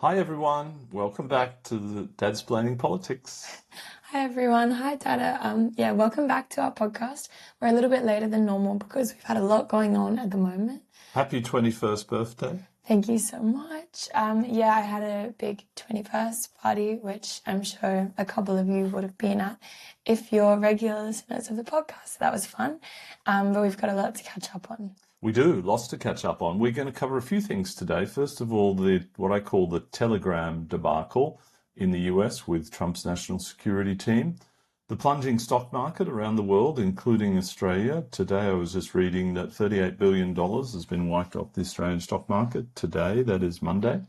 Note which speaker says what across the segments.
Speaker 1: Hi everyone, welcome back to the Dadsplaining Politics.
Speaker 2: Hi everyone. Hi Dada. Welcome back to our podcast. We're a little bit later than normal because we've had a lot going on at the moment.
Speaker 1: Happy 21st birthday.
Speaker 2: Thank you so much. I had a big 21st party, which I'm sure a couple of you would have been at if you're regular listeners of the podcast. That was fun. But we've got a lot to catch up on.
Speaker 1: We do, lots to catch up on. We're going to cover a few things today. First of all, what I call the Telegram debacle in the US with Trump's national security team. The plunging stock market around the world, including Australia. Today I was just reading that $38 billion has been wiped off the Australian stock market today, that is Monday.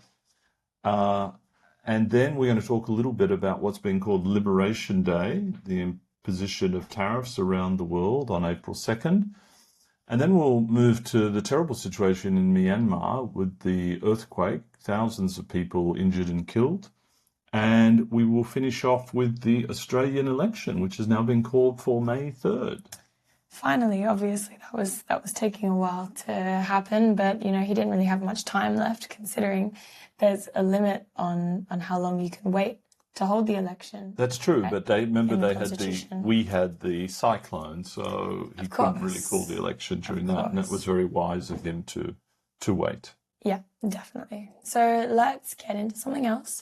Speaker 1: And then we're going to talk a little bit about what's been called Liberation Day, the imposition of tariffs around the world on April 2nd. And then we'll move to the terrible situation in Myanmar with the earthquake, thousands of people injured and killed. And we will finish off with the Australian election, which has now been called for May 3rd.
Speaker 2: Finally, obviously, that was taking a while to happen, but he didn't really have much time left, considering there's a limit on how long you can wait to hold the election.
Speaker 1: That's true, right? But we had the cyclone, so he couldn't really call the election during that, and it was very wise of him to wait.
Speaker 2: Yeah, definitely. So let's get into something else.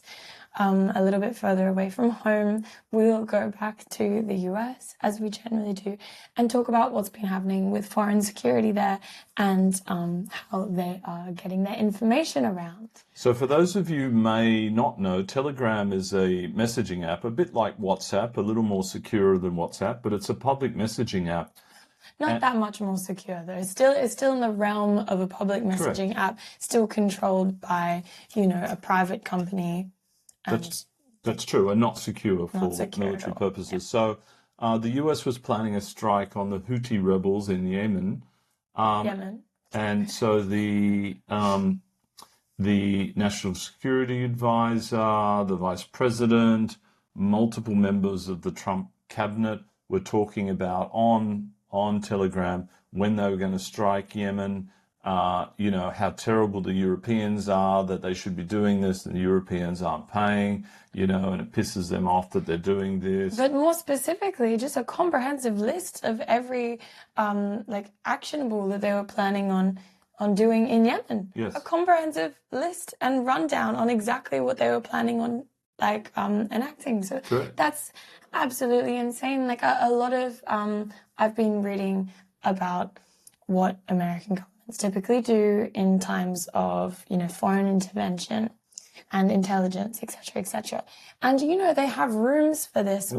Speaker 2: A little bit further away from home, we'll go back to the US, as we generally do, and talk about what's been happening with foreign security there and how they are getting their information around.
Speaker 1: So for those of you who may not know, Telegram is a messaging app, a bit like WhatsApp, a little more secure than WhatsApp, but it's a public messaging app.
Speaker 2: Not that much more secure, though. It's still in the realm of a public messaging app, still controlled by, a private company.
Speaker 1: That's true, and not secure for military purposes. Yeah. So the US was planning a strike on the Houthi rebels in Yemen. And so the National Security Advisor, the Vice President, multiple members of the Trump cabinet were talking about on Telegram when they were going to strike Yemen, how terrible the Europeans are, that they should be doing this, and the Europeans aren't paying, and it pisses them off that they're doing this.
Speaker 2: But more specifically, just a comprehensive list of every actionable that they were planning on doing in Yemen.
Speaker 1: Yes.
Speaker 2: A comprehensive list and rundown on exactly what they were planning on enacting. So
Speaker 1: Correct.
Speaker 2: That's absolutely insane. Like a lot of I've been reading about what American governments typically do in times of foreign intervention and intelligence, etc., etc. And they have rooms for this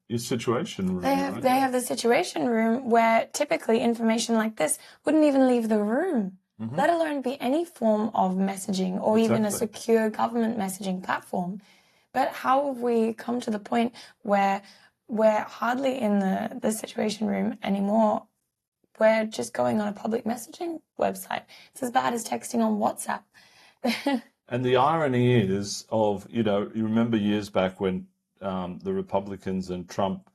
Speaker 1: Your situation room.
Speaker 2: They have the situation room where typically information like this wouldn't even leave the room, let alone be any form of messaging or even a secure government messaging platform. But how have we come to the point where we're hardly in the situation room anymore? We're just going on a public messaging website. It's as bad as texting on WhatsApp.
Speaker 1: And the irony is you remember years back when the Republicans and Trump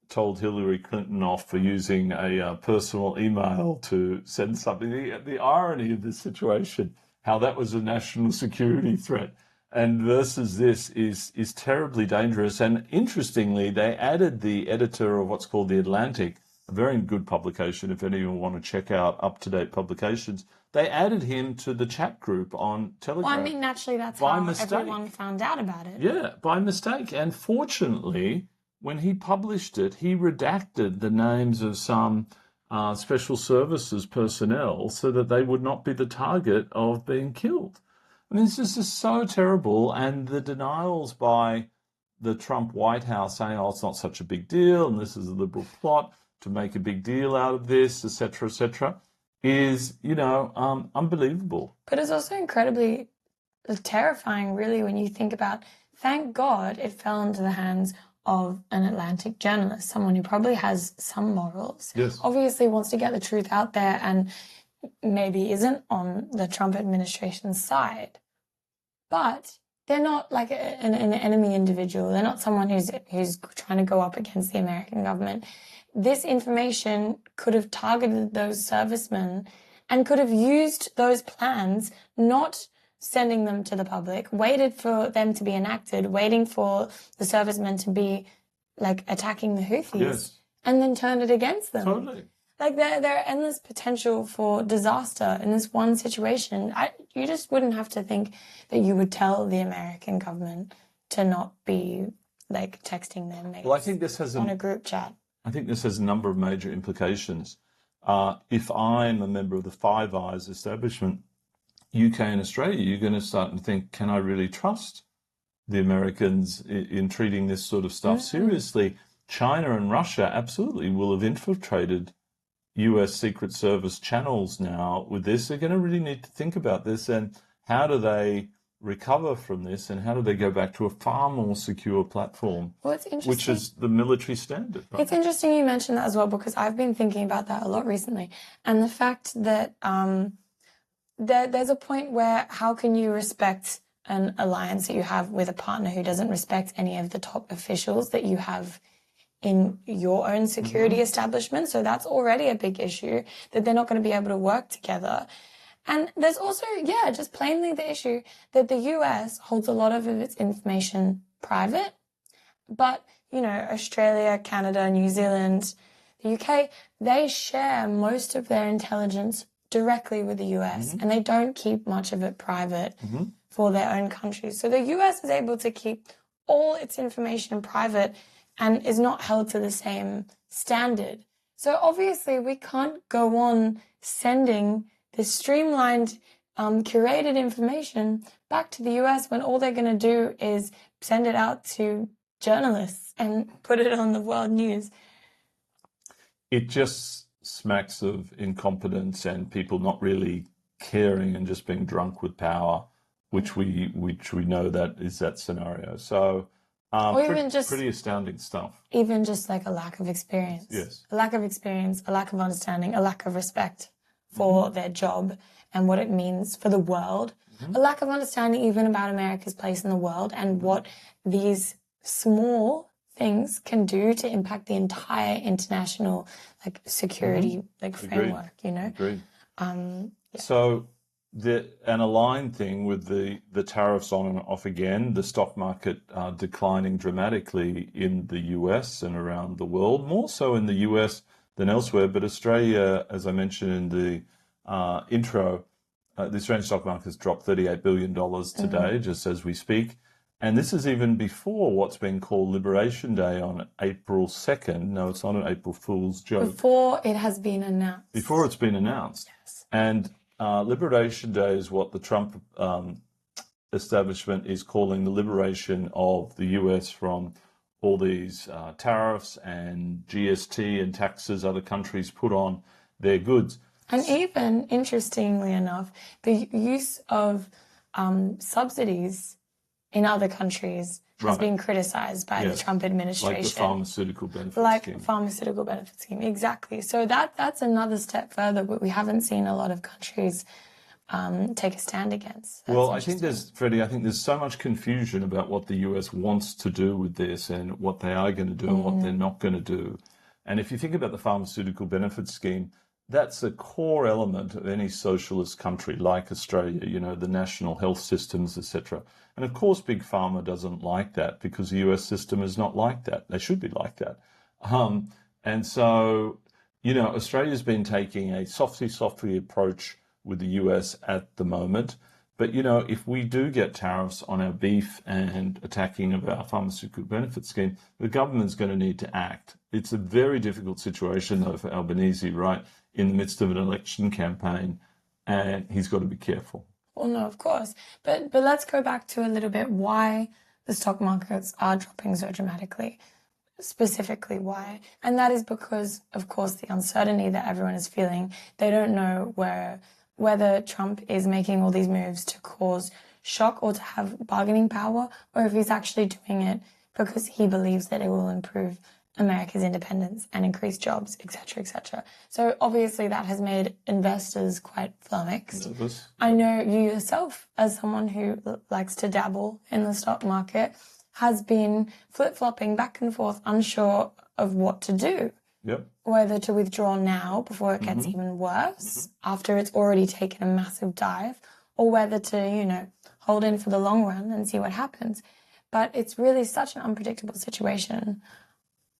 Speaker 1: told Hillary Clinton off for using a personal email to send something. The irony of this situation, how that was a national security threat, and versus this is terribly dangerous. And interestingly, they added the editor of what's called The Atlantic, a very good publication if anyone want to check out up-to-date publications. They added him to the chat group on Telegram.
Speaker 2: Well, I mean, naturally, that's how everyone found out about it.
Speaker 1: Yeah, by mistake. And fortunately, when he published it, he redacted the names of some special services personnel so that they would not be the target of being killed. I mean, this is just so terrible. And the denials by the Trump White House saying, it's not such a big deal, and this is a liberal plot to make a big deal out of this, etc., is, unbelievable.
Speaker 2: But it's also incredibly terrifying, really, when you think about, thank God it fell into the hands of an Atlantic journalist, someone who probably has some morals,
Speaker 1: yes,
Speaker 2: obviously wants to get the truth out there and maybe isn't on the Trump administration's side. But they're not like an enemy individual. They're not someone who's trying to go up against the American government. This information could have targeted those servicemen and could have used those plans not sending them to the public, waited for them to be enacted, waiting for the servicemen to be like attacking the Houthis, and then turned it against them.
Speaker 1: Totally.
Speaker 2: Like there are endless potential for disaster in this one situation. You just wouldn't have to think that you would tell the American government to not be like texting their mates.
Speaker 1: Well, I think this has
Speaker 2: on a group chat.
Speaker 1: I think this has a number of major implications. If I'm a member of the Five Eyes establishment, UK and Australia, you're going to start to think, can I really trust the Americans in treating this sort of stuff seriously? China and Russia absolutely will have infiltrated US Secret Service channels now with this. They're going to really need to think about this and how do they recover from this and how do they go back to a far more secure platform, which is the military standard. Right?
Speaker 2: It's interesting you mentioned that as well, because I've been thinking about that a lot recently. And the fact that there's a point where how can you respect an alliance that you have with a partner who doesn't respect any of the top officials that you have in your own security establishment? So that's already a big issue, that they're not going to be able to work together. And there's also, just plainly the issue that the US holds a lot of its information private. But, Australia, Canada, New Zealand, the UK, they share most of their intelligence directly with the US, and they don't keep much of it private for their own countries. So the US is able to keep all its information private and is not held to the same standard. So obviously we can't go on sending this streamlined, curated information back to the US when all they're going to do is send it out to journalists and put it on the world news.
Speaker 1: It just smacks of incompetence and people not really caring and just being drunk with power, which we know that is that scenario. So pretty astounding stuff.
Speaker 2: Even just like a lack of experience.
Speaker 1: Yes.
Speaker 2: A lack of experience, a lack of understanding, a lack of respect for their job and what it means for the world. A lack of understanding even about America's place in the world and what these small things can do to impact the entire international security framework,
Speaker 1: Agreed. So an aligned thing with the tariffs on and off again, the stock market declining dramatically in the US and around the world, more so in the US than elsewhere. But Australia, as I mentioned in the intro, the Australian stock market has dropped $38 billion today, just as we speak. And this is even before what's been called Liberation Day on April 2nd. No, it's not an April Fool's joke.
Speaker 2: Before it has been announced.
Speaker 1: Before it's been announced.
Speaker 2: Yes.
Speaker 1: And Liberation Day is what the Trump establishment is calling the liberation of the US from all these tariffs and GST and taxes other countries put on their goods.
Speaker 2: And even, interestingly enough, the use of subsidies in other countries has been criticized by the Trump administration.
Speaker 1: Like the pharmaceutical benefit scheme.
Speaker 2: Pharmaceutical benefit scheme, exactly. So that's another step further, but we haven't seen a lot of countries take a stand against.
Speaker 1: Well, I think there's so much confusion about what the US wants to do with this and what they are going to do and what they're not going to do. And if you think about the pharmaceutical benefit scheme, that's a core element of any socialist country like Australia, the national health systems, etc. And of course, Big Pharma doesn't like that because the US system is not like that. They should be like that. And so, Australia's been taking a softly approach with the US at the moment. But, if we do get tariffs on our beef and attacking of our pharmaceutical benefit scheme, the government's going to need to act. It's a very difficult situation, though, for Albanese, right, in the midst of an election campaign, and he's got to be careful.
Speaker 2: Well, no, of course. But let's go back to a little bit why the stock markets are dropping so dramatically. Specifically why. And that is because, of course, the uncertainty that everyone is feeling. They don't know whether Trump is making all these moves to cause shock or to have bargaining power, or if he's actually doing it because he believes that it will improve America's independence and increase jobs, etc., etc. So obviously that has made investors quite flummoxed.
Speaker 1: Nervous.
Speaker 2: I know you yourself, as someone who likes to dabble in the stock market, has been flip-flopping back and forth, unsure of what to do.
Speaker 1: Yep.
Speaker 2: Whether to withdraw now before it gets even worse, after it's already taken a massive dive, or whether to, hold in for the long run and see what happens. But it's really such an unpredictable situation.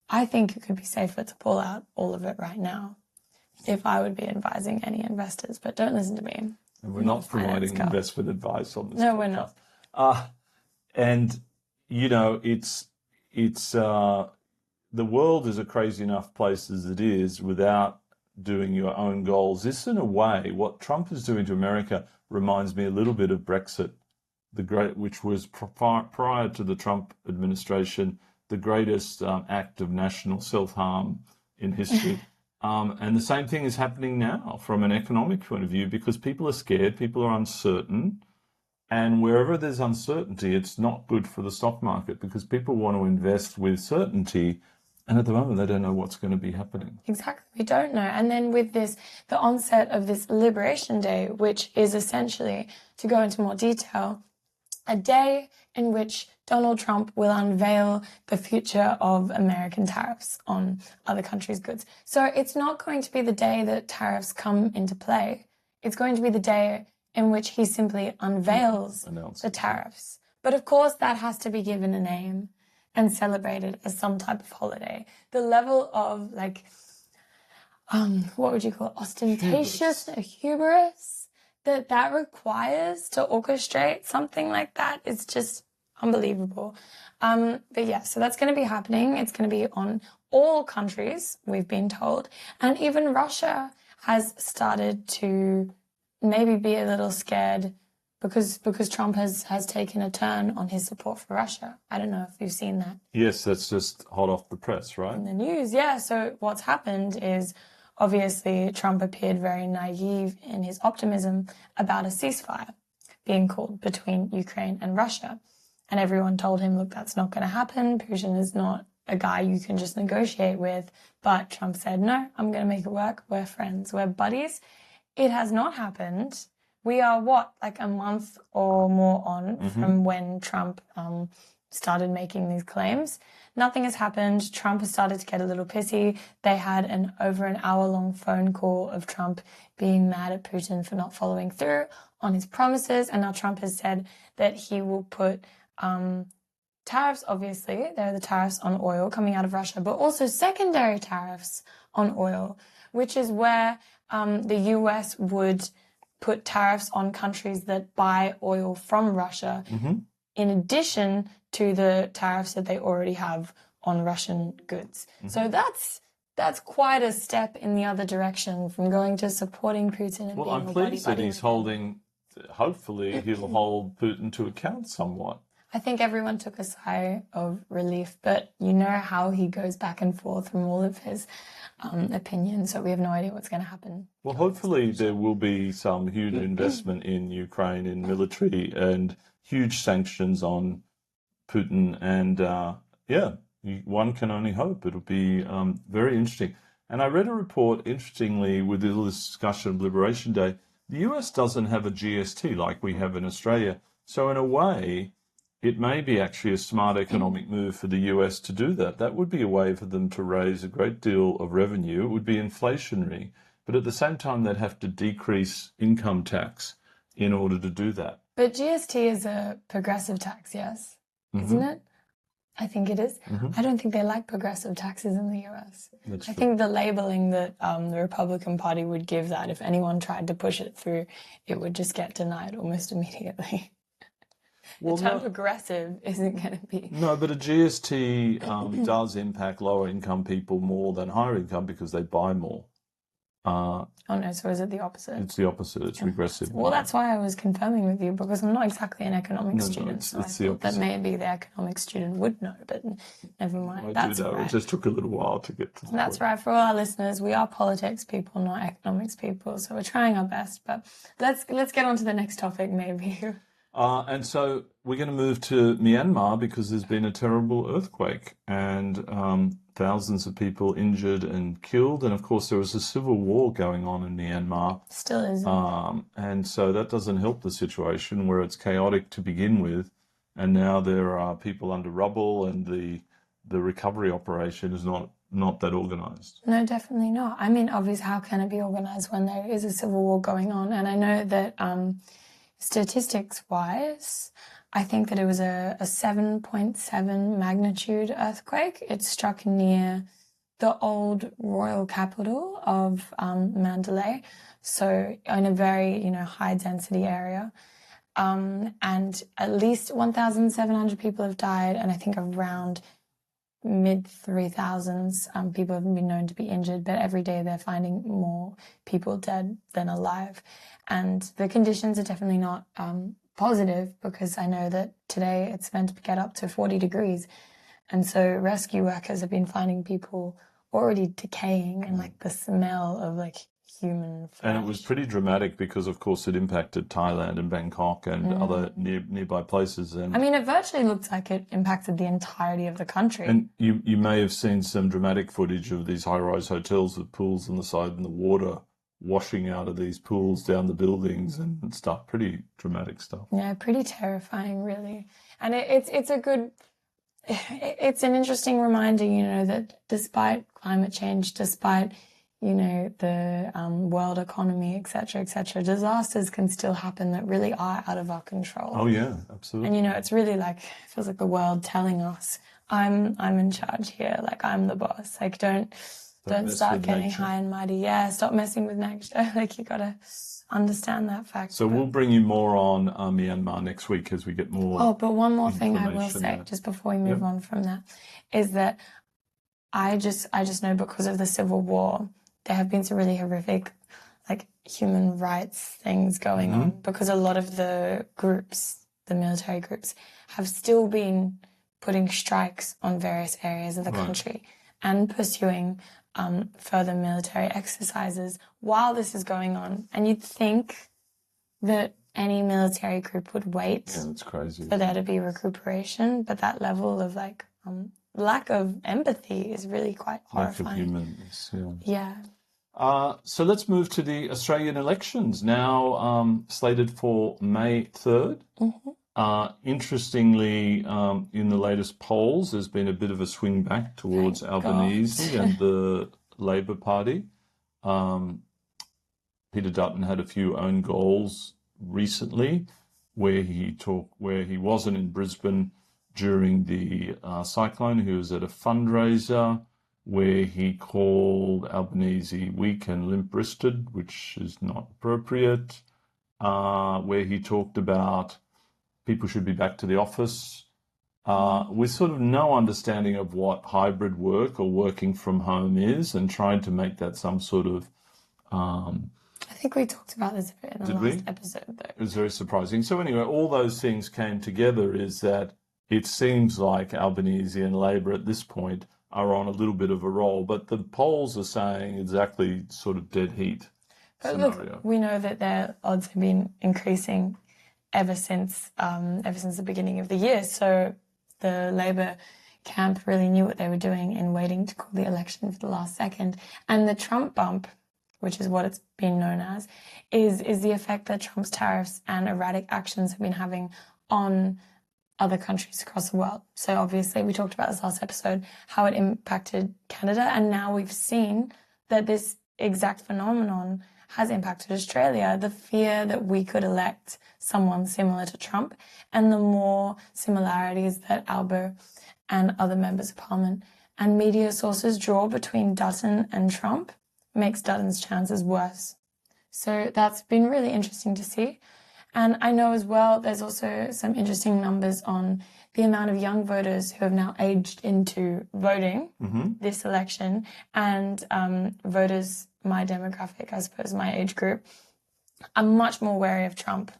Speaker 2: I think it could be safer to pull out all of it right now if I would be advising any investors, but don't listen to me.
Speaker 1: And we're not providing investment advice on this
Speaker 2: No,
Speaker 1: podcast.
Speaker 2: we're not.
Speaker 1: And, it's the world is a crazy enough place as it is without doing your own goals. This, in a way, what Trump is doing to America reminds me a little bit of Brexit, which was prior to the Trump administration, the greatest act of national self-harm in history. And the same thing is happening now from an economic point of view, because people are scared, people are uncertain. And wherever there's uncertainty, it's not good for the stock market, because people want to invest with certainty. And at the moment, they don't know what's going to be happening.
Speaker 2: Exactly. We don't know. And then with the onset of this Liberation Day, which is essentially, to go into more detail, a day in which Donald Trump will unveil the future of American tariffs on other countries' goods. So it's not going to be the day that tariffs come into play. It's going to be the day in which he simply unveils the tariffs. But of course, that has to be given a name and celebrated as some type of holiday. The level of, what would you call it? Ostentatious hubris that requires to orchestrate something like that is just unbelievable. But yeah, so that's going to be happening. It's going to be on all countries, we've been told. And even Russia has started to maybe be a little scared because Trump has taken a turn on his support for Russia. I don't know if you've seen that.
Speaker 1: Yes, that's just hot off the press, right?
Speaker 2: In the news, yeah. So what's happened is, obviously, Trump appeared very naive in his optimism about a ceasefire being called between Ukraine and Russia. And everyone told him, look, that's not going to happen. Putin is not a guy you can just negotiate with. But Trump said, no, I'm going to make it work. We're friends. We're buddies. It has not happened. We are, a month or more on from when Trump started making these claims. Nothing has happened. Trump has started to get a little pissy. They had over an hour-long phone call of Trump being mad at Putin for not following through on his promises. And now Trump has said that he will put tariffs, obviously. There are the tariffs on oil coming out of Russia, but also secondary tariffs on oil, which is where the US would put tariffs on countries that buy oil from Russia, in addition to the tariffs that they already have on Russian goods. So that's quite a step in the other direction from going to supporting Putin and being
Speaker 1: I'm pleased that he's hopefully he'll hold Putin to account somewhat.
Speaker 2: I think everyone took a sigh of relief, but you know how he goes back and forth from all of his opinions, so we have no idea what's going to happen.
Speaker 1: Well, hopefully there will be some huge investment in Ukraine in military and huge sanctions on Putin. And one can only hope. It'll be very interesting. And I read a report, interestingly, with all this discussion of Liberation Day, the US doesn't have a GST like we have in Australia. So in a way, it may be actually a smart economic move for the US to do that. That would be a way for them to raise a great deal of revenue. It would be inflationary, but at the same time, they'd have to decrease income tax in order to do that.
Speaker 2: But GST is a progressive tax, yes? Isn't it? I think it is. I don't think they like progressive taxes in the US. I think the labeling that the Republican Party would give that, if anyone tried to push it through, it would just get denied almost immediately. Well, the term progressive isn't going to be...
Speaker 1: No, but a GST does impact lower income people more than higher income because they buy more.
Speaker 2: Oh no, so is it the opposite?
Speaker 1: It's the opposite, it's regressive.
Speaker 2: Well, that's why I was confirming with you, because I'm not exactly an economics student, so I thought that maybe the economics student would know, but never mind.
Speaker 1: I do know, it just took a little while to get to the
Speaker 2: That's right, for all our listeners, we are politics people, not economics people, so we're trying our best, but let's get on to the next topic, maybe.
Speaker 1: And so we're going to move to Myanmar because there's been a terrible earthquake and thousands of people injured and killed. And of course, there was a civil war going on in Myanmar.
Speaker 2: Still is.
Speaker 1: And so that doesn't help the situation where it's chaotic to begin with. And now there are people under rubble and the recovery operation is not that organised.
Speaker 2: No, definitely not. I mean, obviously, how can it be organised when there is a civil war going on? And I know that Statistics-wise, I think that it was a 7.7 magnitude earthquake. It struck near the old royal capital of Mandalay, so in a very, high density area. And at least 1,700 people have died, and I think around mid-3,000s people have been known to be injured, but every day they're finding more people dead than alive. And the conditions are definitely not positive, because I know that today it's meant to get up to 40 degrees. And so rescue workers have been finding people already decaying, and like the smell of like human flesh.
Speaker 1: And it was pretty dramatic because, of course, it impacted Thailand and Bangkok and other nearby places. And
Speaker 2: I mean, it virtually looked like it impacted the entirety of the country.
Speaker 1: And you may have seen some dramatic footage of these high-rise hotels with pools on the side and the water washing out of these pools down the buildings and stuff. Pretty dramatic stuff.
Speaker 2: Yeah, pretty terrifying, really. And it's an interesting reminder, that despite climate change, despite, the world economy, et cetera, disasters can still happen that really are out of our control.
Speaker 1: Oh, yeah, absolutely.
Speaker 2: And, it's really it feels like the world telling us, I'm in charge here, like I'm the boss. Like, don't start getting high and mighty. Yeah, stop messing with nature. Like, you gotta understand that fact.
Speaker 1: So we'll bring you more on Myanmar next week as we get more.
Speaker 2: Oh, but one more thing I will say, just before we move on from that, is that I just know, because of the Civil War, there have been some really horrific, human rights things going on, because a lot of the groups, the military groups, have still been putting strikes on various areas of the country and pursuing further military exercises while this is going on. And you'd think that any military group would wait
Speaker 1: that's crazy,
Speaker 2: for there to be recuperation, but that level of lack of empathy is really quite horrifying.
Speaker 1: Lack of humanness,
Speaker 2: yeah.
Speaker 1: So let's move to the Australian elections, now slated for May 3rd. Interestingly, in the latest polls, there's been a bit of a swing back towards Albanese and the Labor Party. Peter Dutton had a few own goals recently, where he wasn't in Brisbane during the cyclone. He was at a fundraiser where he called Albanese weak and limp-wristed, which is not appropriate. Where he talked about people should be back to the office, with sort of no understanding of what hybrid work or working from home is, and trying to make that some sort of...
Speaker 2: I think we talked about this a bit in the last episode, though.
Speaker 1: It was very surprising. So anyway, all those things came together, is that it seems like Albanese and Labor at this point are on a little bit of a roll, but the polls are saying exactly sort of dead heat scenario.
Speaker 2: Look, we know that their odds have been increasing ever since the beginning of the year. So the Labor camp really knew what they were doing in waiting to call the election for the last second. And the Trump bump, which is what it's been known as, is the effect that Trump's tariffs and erratic actions have been having on other countries across the world. So obviously, we talked about this last episode, how it impacted Canada, and now we've seen that this exact phenomenon has impacted Australia. The fear that we could elect someone similar to Trump, and the more similarities that Albo and other members of Parliament and media sources draw between Dutton and Trump makes Dutton's chances worse. So that's been really interesting to see. And I know as well there's also some interesting numbers on the amount of young voters who have now aged into voting this election, and voters, my demographic, I suppose, my age group, are much more wary of Trump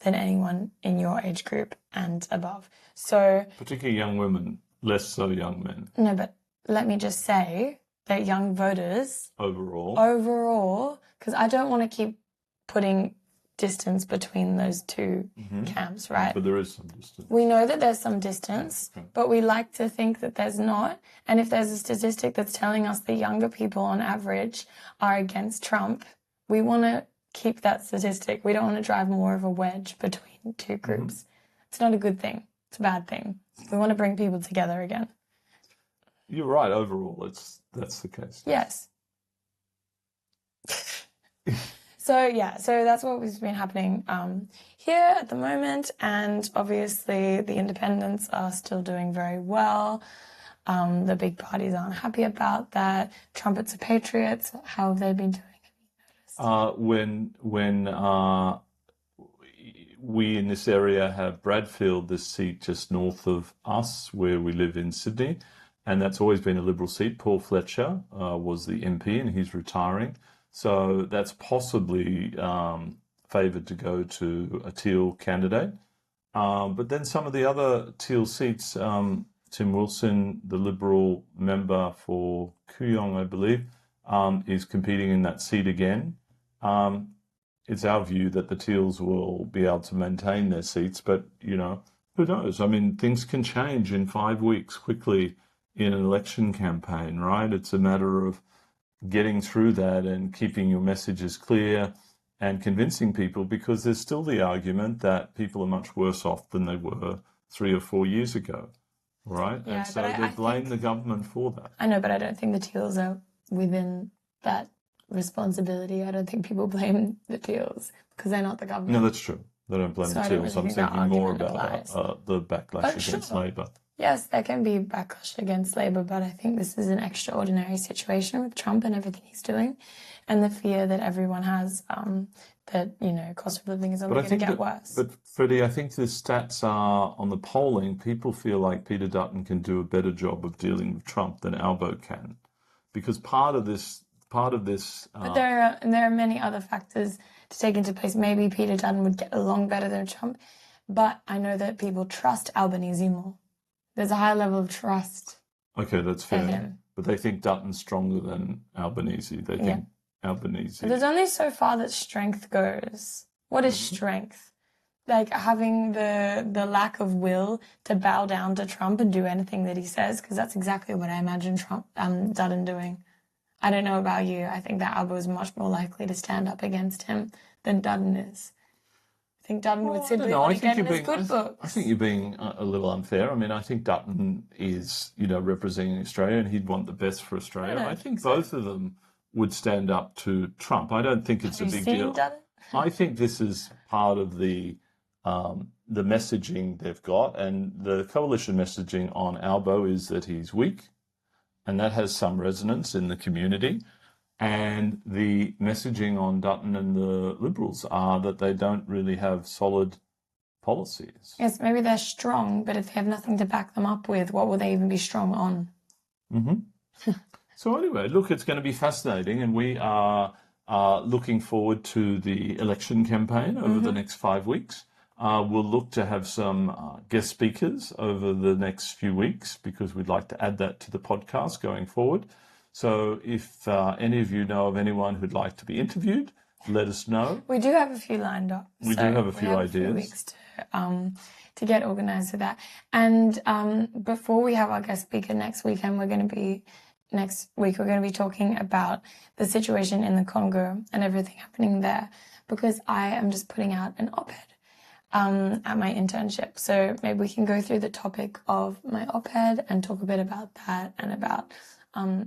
Speaker 2: than anyone in your age group and above. So,
Speaker 1: particularly young women, less so young men.
Speaker 2: No, but let me just say that young voters overall, because I don't want to keep putting distance between those two camps, right?
Speaker 1: But there is some distance.
Speaker 2: We know that there's some distance, but we like to think that there's not. And if there's a statistic that's telling us that younger people on average are against Trump, we want to keep that statistic. We don't want to drive more of a wedge between two groups. It's not a good thing. It's a bad thing. We want to bring people together again.
Speaker 1: You're right. Overall, that's the case.
Speaker 2: Yes. So that's what has been happening here at the moment, and obviously the independents are still doing very well. The big parties aren't happy about that. Trumpets are patriots. How have they been doing?
Speaker 1: When we in this area have Bradfield, this seat just north of us, where we live in Sydney, and that's always been a Liberal seat. Paul Fletcher was the MP, and he's retiring. So that's possibly favoured to go to a Teal candidate. But then some of the other Teal seats, Tim Wilson, the Liberal member for Kooyong, I believe, is competing in that seat again. It's our view that the Teals will be able to maintain their seats, but, who knows? I mean, things can change in 5 weeks quickly in an election campaign, right? It's a matter of getting through that and keeping your messages clear and convincing people, because there's still the argument that people are much worse off than they were 3 or 4 years ago, right?
Speaker 2: Yeah,
Speaker 1: and so they blame the government for that.
Speaker 2: I know, but I don't think the Teals are within that responsibility. I don't think people blame the Teals because they're not the government.
Speaker 1: No, that's true. They don't blame the Teals. I'm thinking more about the backlash against Labor.
Speaker 2: Yes, there can be backlash against Labor, but I think this is an extraordinary situation with Trump and everything he's doing, and the fear that everyone has that, cost of living is only going to get worse.
Speaker 1: But Freddie, I think the stats are on the polling. People feel like Peter Dutton can do a better job of dealing with Trump than Albo can, because part of this.
Speaker 2: But there are many other factors to take into place. Maybe Peter Dutton would get along better than Trump, but I know that people trust Albanese more. There's a high level of trust.
Speaker 1: Okay, that's fair. But they think Dutton's stronger than Albanese. They think Albanese.
Speaker 2: But there's only so far that strength goes. What is strength? Like having the lack of will to bow down to Trump and do anything that he says, because that's exactly what I imagine Dutton doing. I don't know about you. I think that Albo is much more likely to stand up against him than Dutton is. I think Dutton would simply want to get in his good books.
Speaker 1: I think you're being a little unfair. I mean, I think Dutton is, representing Australia, and he'd want the best for Australia. I think both of them would stand up to Trump. I don't think it's a big deal.
Speaker 2: Dutton?
Speaker 1: I think this is part of the messaging they've got, and the coalition messaging on Albo is that he's weak, and that has some resonance in the community. And the messaging on Dutton and the Liberals are that they don't really have solid policies.
Speaker 2: Yes, maybe they're strong, but if they have nothing to back them up with, what will they even be strong on?
Speaker 1: Mm-hmm. So anyway, look, it's going to be fascinating, and we are looking forward to the election campaign over the next 5 weeks. We'll look to have some guest speakers over the next few weeks, because we'd like to add that to the podcast going forward. So if any of you know of anyone who'd like to be interviewed, let us know.
Speaker 2: We do have a few lined up.
Speaker 1: We do have a few ideas.
Speaker 2: A few weeks to get organised with that. And before we have our guest speaker next week, we're going to be talking about the situation in the Congo and everything happening there, because I am just putting out an op-ed at my internship. So maybe we can go through the topic of my op-ed and talk a bit about that and about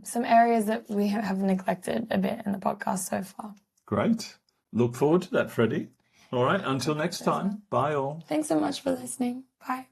Speaker 2: some areas that we have neglected a bit in the podcast so far.
Speaker 1: Great. Look forward to that, Freddie. All right. Until next time. Bye all.
Speaker 2: Thanks so much for listening. Bye.